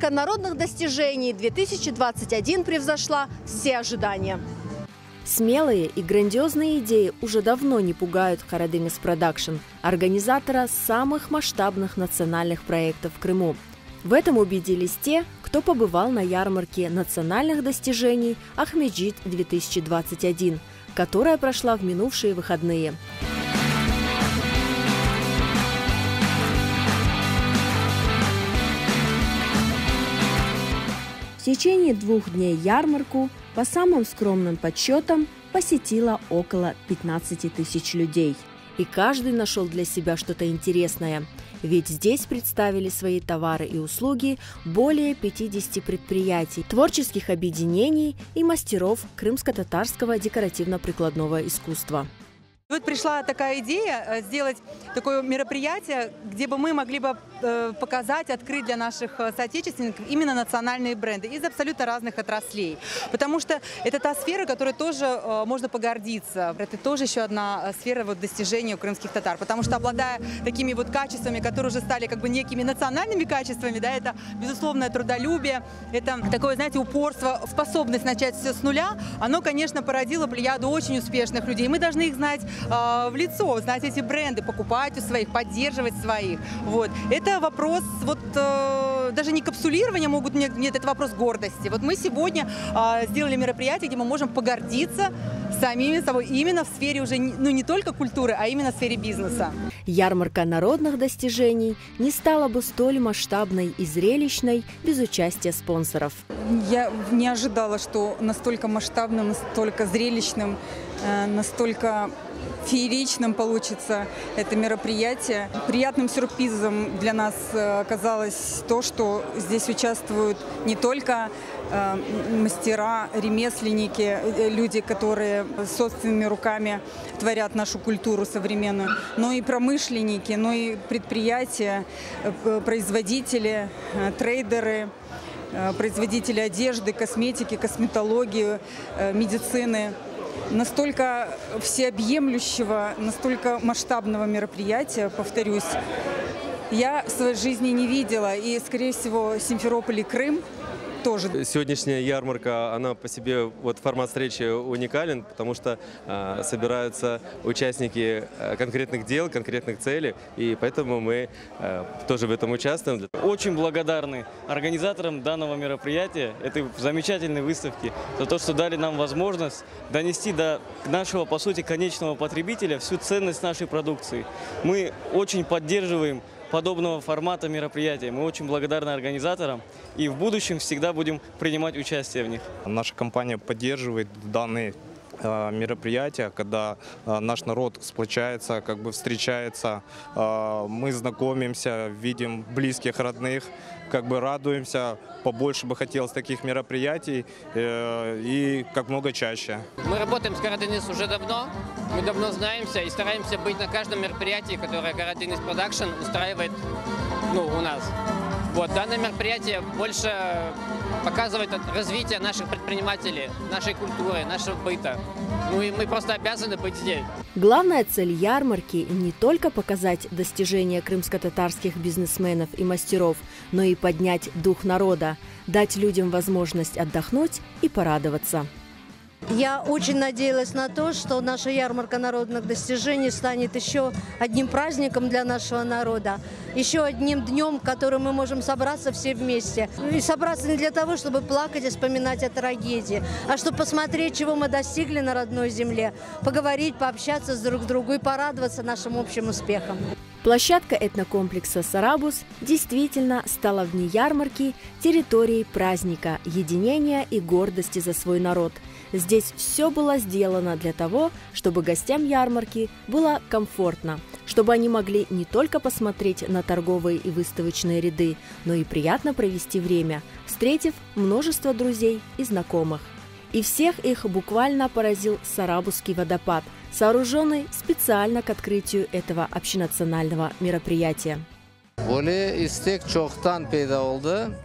Ярмарка народных достижений 2021 превзошла все ожидания. Смелые и грандиозные идеи уже давно не пугают Karadeniz Production, организатора самых масштабных национальных проектов в Крыму. В этом убедились те, кто побывал на ярмарке национальных достижений Ахмеджит-2021, которая прошла в минувшие выходные. В течение 2 дней ярмарку, по самым скромным подсчетам, посетило около 15 тысяч людей. И каждый нашел для себя что-то интересное. Ведь здесь представили свои товары и услуги более 50 предприятий, творческих объединений и мастеров крымско-татарского декоративно-прикладного искусства. Вот пришла такая идея сделать такое мероприятие, где бы мы могли бы показать, открыть для наших соотечественников именно национальные бренды из абсолютно разных отраслей. Потому что это та сфера, которой тоже можно погордиться. Это тоже еще одна сфера достижения у крымских татар. Потому что, обладая такими качествами, которые уже стали некими национальными качествами, да, это безусловное трудолюбие, это такое, знаете, упорство, способность начать все с нуля, оно, конечно, породило плеяду очень успешных людей. Мы должны их знать в лицо, знать эти бренды, покупать у своих, поддерживать своих. Это вопрос даже не капсулирования нет, это вопрос гордости. Мы сегодня сделали мероприятие, где мы можем погордиться самими собой именно в сфере уже не только культуры, а именно в сфере бизнеса. Ярмарка народных достижений не стала бы столь масштабной и зрелищной без участия спонсоров. Я не ожидала, что настолько масштабным, настолько зрелищным, настолько фееричным получится это мероприятие. Приятным сюрпризом для нас оказалось то, что здесь участвуют не только мастера, ремесленники, люди, которые собственными руками творят нашу культуру современную, но и промышленники, но и предприятия, производители, трейдеры, производители одежды, косметики, косметологии, медицины. Настолько всеобъемлющего, настолько масштабного мероприятия, повторюсь, я в своей жизни не видела. И, скорее всего, Симферополь и Крым тоже. Сегодняшняя ярмарка, она по себе, формат встречи уникален, потому что собираются участники конкретных дел, конкретных целей, и поэтому мы тоже в этом участвуем. Очень благодарны организаторам данного мероприятия, этой замечательной выставки, за то, что дали нам возможность донести до нашего, по сути, конечного потребителя всю ценность нашей продукции. Мы очень поддерживаем подобного формата мероприятия. Мы очень благодарны организаторам и в будущем всегда будем принимать участие в них. Наша компания поддерживает данные мероприятия, когда наш народ сплочается, встречается, мы знакомимся, видим близких, родных, радуемся. Побольше бы хотелось таких мероприятий и как много чаще. Мы работаем с Karadeniz уже давно, мы давно знаемся и стараемся быть на каждом мероприятии, которое Karadeniz Production устраивает у нас. Данное мероприятие больше показывает развитие наших предпринимателей, нашей культуры, нашего быта. И мы просто обязаны быть здесь. Главная цель ярмарки – не только показать достижения крымско-татарских бизнесменов и мастеров, но и поднять дух народа, дать людям возможность отдохнуть и порадоваться. Я очень надеялась на то, что наша ярмарка народных достижений станет еще одним праздником для нашего народа, еще одним днем, в котором мы можем собраться все вместе. И собраться не для того, чтобы плакать и вспоминать о трагедии, а чтобы посмотреть, чего мы достигли на родной земле, поговорить, пообщаться друг с другом и порадоваться нашим общим успехам. Площадка этнокомплекса «Сарабус» действительно стала в дни ярмарки территорией праздника, единения и гордости за свой народ. Здесь все было сделано для того, чтобы гостям ярмарки было комфортно, чтобы они могли не только посмотреть на торговые и выставочные ряды, но и приятно провести время, встретив множество друзей и знакомых. И всех их буквально поразил Сарабусский водопад, сооруженный специально к открытию этого общенационального мероприятия. Более истек чоқтан пайда болды.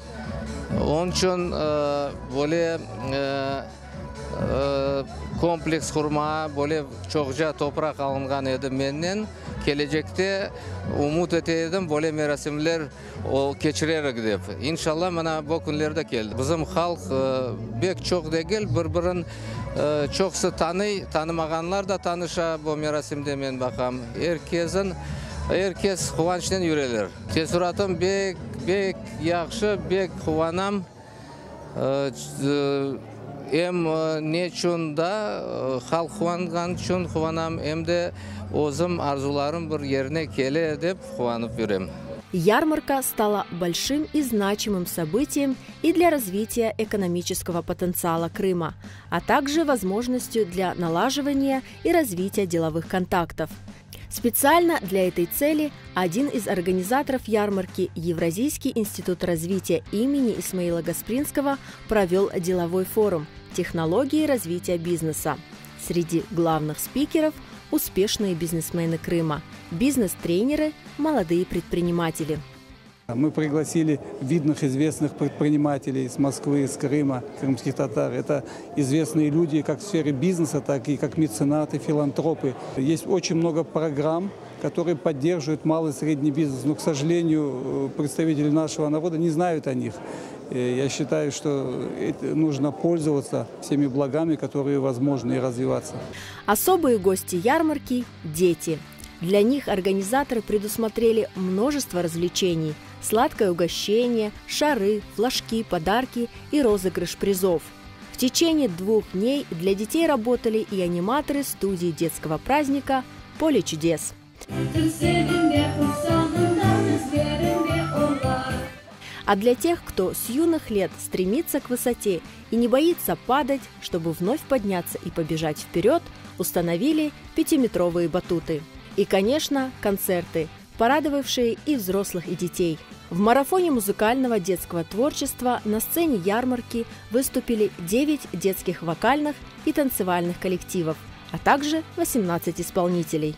Он үшін более комплекс құрма, более чоқжа топырақ алынған еді менен. gelecekte umut etedim böyle merasimler o geçirerek dep. İnşallah mana bu günlerde geldi. Bizim halk bek çok değil birbirin çoksa tanımaganlar da tanışa bu merasimde men bakam. Herkes kıvançtan yürürler. Tesuratım bek yaxşı, bek kıvanam. Hem ne için da halk kıvangan için kıvanam hem de özüm arzularım bir yerine gele dep kıvanıp yürüm. Ярмарка стала большим и значимым событием и для развития экономического потенциала Крыма, а также возможностью для налаживания и развития деловых контактов. Специально для этой цели один из организаторов ярмарки, Евразийский институт развития имени Исмаила Гаспринского, провел деловой форум «Технологии развития бизнеса». Среди главных спикеров – успешные бизнесмены Крыма, бизнес-тренеры, молодые предприниматели. Мы пригласили видных, известных предпринимателей из Москвы, из Крыма, крымских татар. Это известные люди как в сфере бизнеса, так и как меценаты, филантропы. Есть очень много программ, которые поддерживают малый и средний бизнес. Но, к сожалению, представители нашего народа не знают о них. Я считаю, что нужно пользоваться всеми благами, которые возможны, и развиваться. Особые гости ярмарки – дети. Для них организаторы предусмотрели множество развлечений – сладкое угощение, шары, флажки, подарки и розыгрыш призов. В течение 2 дней для детей работали и аниматоры студии детского праздника «Поле чудес». А для тех, кто с юных лет стремится к высоте и не боится падать, чтобы вновь подняться и побежать вперед, установили 5-метровые батуты. И, конечно, концерты, порадовавшие и взрослых, и детей. В марафоне музыкального детского творчества на сцене ярмарки выступили 9 детских вокальных и танцевальных коллективов, а также 18 исполнителей.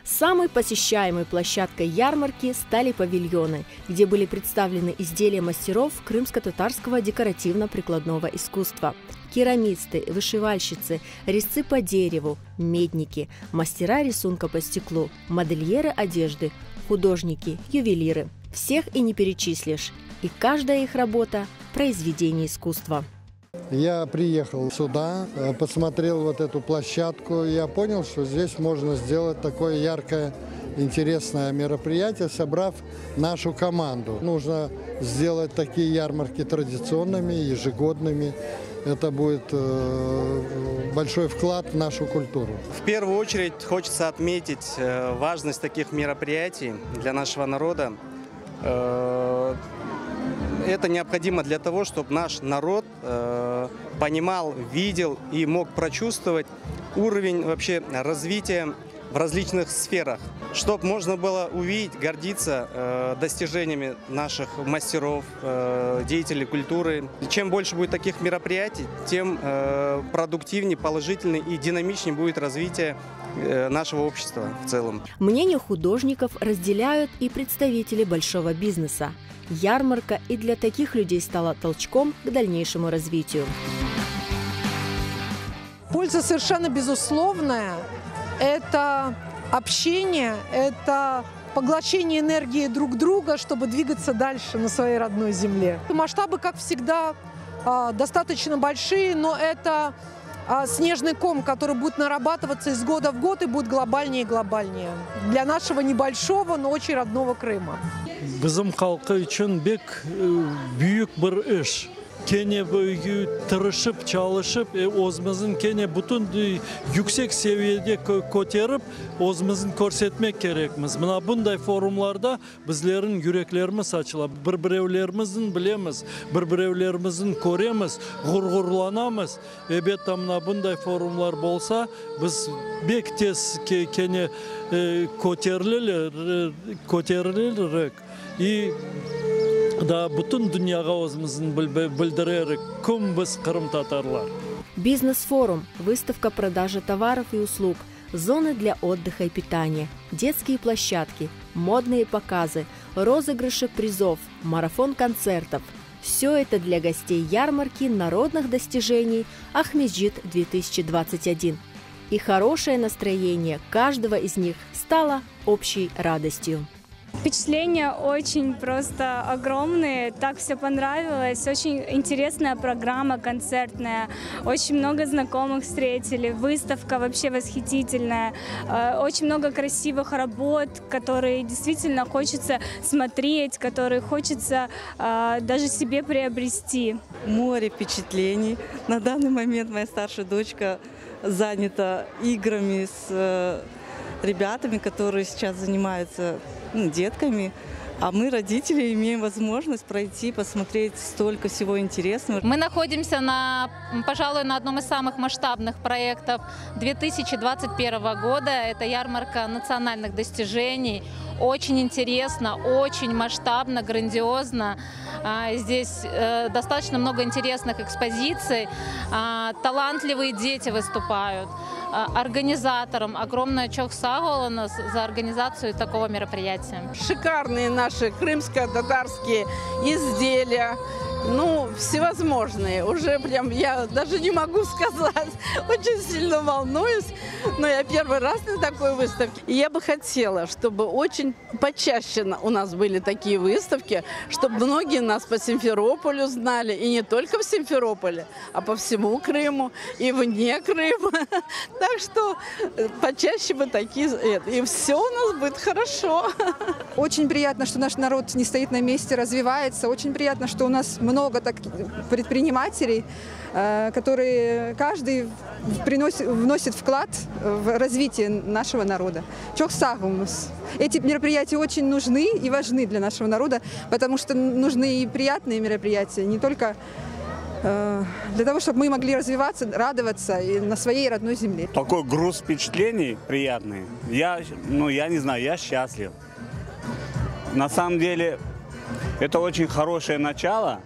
Самой посещаемой площадкой ярмарки стали павильоны, где были представлены изделия мастеров крымско-татарского декоративно-прикладного искусства. Керамисты, вышивальщицы, резцы по дереву, медники, мастера рисунка по стеклу, модельеры одежды, художники, ювелиры. Всех и не перечислишь, и каждая их работа – произведение искусства. Я приехал сюда, посмотрел вот эту площадку, и я понял, что здесь можно сделать такое яркое, интересное мероприятие, собрав нашу команду. Нужно сделать такие ярмарки традиционными, ежегодными. Это будет большой вклад в нашу культуру. В первую очередь хочется отметить важность таких мероприятий для нашего народа. Это необходимо для того, чтобы наш народ понимал, видел и мог прочувствовать уровень вообще развития в различных сферах, чтобы можно было увидеть, гордиться достижениями наших мастеров, деятелей культуры. Чем больше будет таких мероприятий, тем продуктивнее, положительнее и динамичнее будет развитие нашего общества в целом. Мнение художников разделяют и представители большого бизнеса. Ярмарка и для таких людей стала толчком к дальнейшему развитию. Польза совершенно безусловная. Это общение, это поглощение энергии друг друга, чтобы двигаться дальше на своей родной земле. Масштабы, как всегда, достаточно большие, но это снежный ком, который будет нарабатываться из года в год и будет глобальнее и глобальнее. Для нашего небольшого, но очень родного Крыма. Bizim halkı için bek büyük bir iş. Kene tırışıp, çalışıp, özümüzün kene bütün yüksek seviyede koterip, özümüzün körsetmek gerekmiz. Mına bunday forumlarda bizlerin yüreklerimiz açılır. Bir-birevlerimizin bilemiz, bir-birevlerimizin koremiz, gurgurlanamız. Elbette mına bunday forumlar bolsa, biz bek tez kene koterilir. И да бүтін дүнияға өзіміздің білдірері кім біз қырым татарлар. Бизнес-форум, выставка продажи товаров и услуг, зоны для отдыха и питания, детские площадки, модные показы, розыгрыши призов, марафон концертов. Все это для гостей ярмарки народных достижений Ахмеджит-2021. И хорошее настроение каждого из них стало общей радостью. Впечатления очень просто огромные, так все понравилось, очень интересная программа концертная, очень много знакомых встретили, выставка вообще восхитительная, очень много красивых работ, которые действительно хочется смотреть, которые хочется даже себе приобрести. Море впечатлений. На данный момент моя старшая дочка занята играми с ребятами, которые сейчас занимаются детками, а мы, родители, имеем возможность пройти, посмотреть столько всего интересного. Мы находимся, пожалуй, на одном из самых масштабных проектов 2021 года. Это ярмарка национальных достижений. Очень интересно, очень масштабно, грандиозно. Здесь достаточно много интересных экспозиций. Талантливые дети выступают. Организаторам огромное чохсагола за организацию такого мероприятия. Шикарные наши крымско-татарские изделия. Ну, всевозможные. Уже прям я даже не могу сказать. Очень сильно волнуюсь. Но я первый раз на такой выставке. И я бы хотела, чтобы очень почаще у нас были такие выставки, чтобы многие нас по Симферополю знали. И не только в Симферополе, а по всему Крыму и вне Крыма. Так что почаще бы такие. И все у нас будет хорошо. Очень приятно, что наш народ не стоит на месте, развивается. Очень приятно, что у нас много предпринимателей, которые каждый вносит вклад в развитие нашего народа. Чохсагумус. Эти мероприятия очень нужны и важны для нашего народа, потому что нужны и приятные мероприятия, не только для того, чтобы мы могли развиваться, радоваться на своей родной земле. Такой груз впечатлений приятный. Я не знаю, я счастлив. На самом деле, это очень хорошее начало.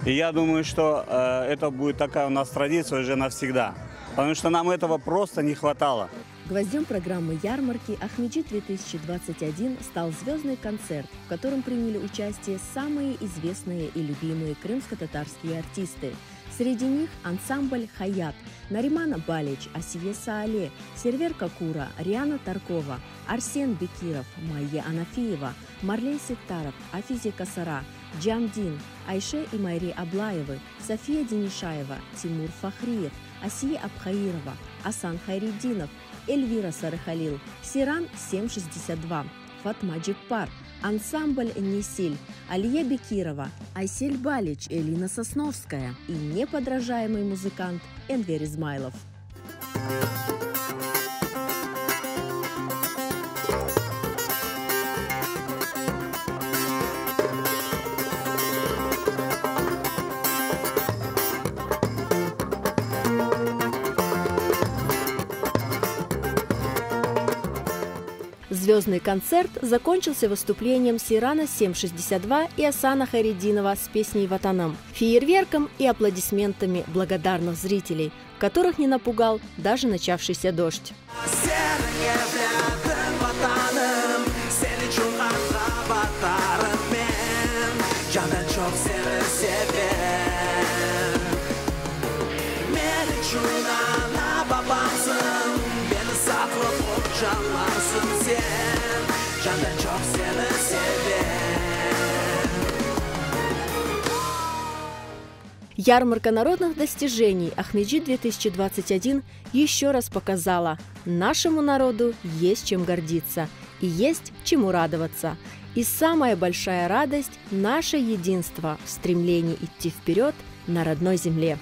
И я думаю, что это будет такая у нас традиция уже навсегда. Потому что нам этого просто не хватало. Гвоздем программы ярмарки Ахмеджит-2021 стал звездный концерт, в котором приняли участие самые известные и любимые крымско-татарские артисты. Среди них ансамбль «Хаят», Наримана Балич, Асие Саале, Сервер Какура, Риана Таркова, Арсен Бекиров, Майя Анафиева, Марлен Сеттаров, Афизи Касара, Джамдин, Айше и Майри Аблаевы, София Денишаева, Тимур Фахриев, Асия Абхаирова, Асан Хайриддинов, Эльвира Сарыхалил, Сиран 762, Фатма Джиппар, ансамбль «Несиль», Алия Бекирова, Айсель Балич, Элина Сосновская и неподражаемый музыкант Энвер Измайлов. Звездный концерт закончился выступлением Сирана 762 и Асана Хайриддинова с песней «Ватанам», фейерверком и аплодисментами благодарных зрителей, которых не напугал даже начавшийся дождь. Ярмарка народных достижений Ахмеджит-2021 еще раз показала, нашему народу есть чем гордиться и есть чему радоваться. И самая большая радость – наше единство в стремлении идти вперед на родной земле.